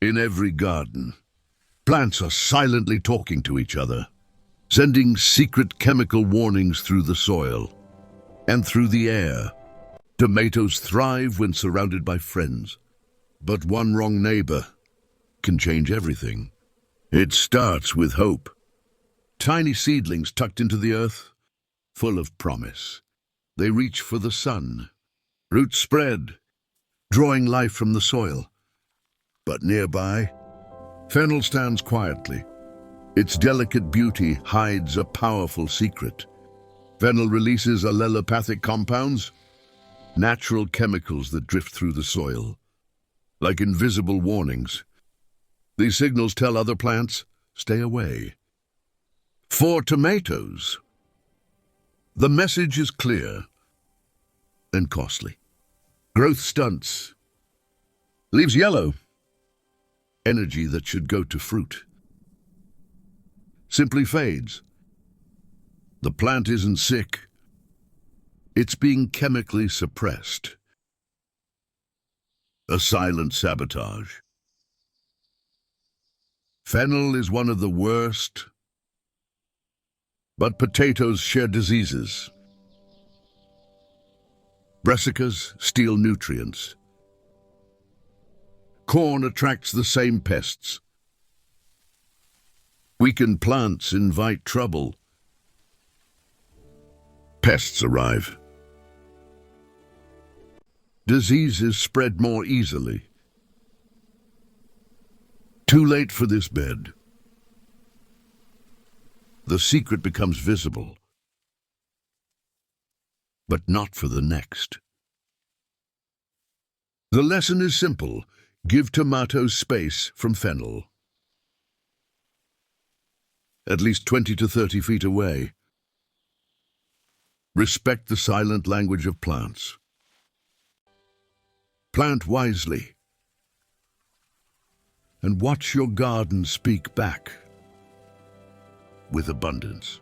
In every garden, plants are silently talking to each other, sending secret chemical warnings through the soil and through the air. Tomatoes thrive when surrounded by friends, but one wrong neighbor can change everything. It starts with hope. Tiny seedlings tucked into the earth, full of promise. They reach for the sun. Roots spread, drawing life from the soil. But nearby, fennel stands quietly. Its delicate beauty hides a powerful secret. Fennel releases allelopathic compounds, natural chemicals that drift through the soil, like invisible warnings. These signals tell other plants, stay away. For tomatoes, the message is clear and costly. Growth stunts, leaves yellow, energy that should go to fruit simply fades. The plant isn't sick, it's being chemically suppressed. A silent sabotage. Fennel is one of the worst, but potatoes share diseases. Brassicas steal nutrients. Corn attracts the same pests. Weakened plants invite trouble. Pests arrive. Diseases spread more easily. Too late for this bed. The secret becomes visible, but not for the next. The lesson is simple. Give tomatoes space from fennel. At least 20 to 30 feet away. Respect the silent language of plants. Plant wisely. And watch your garden speak back with abundance.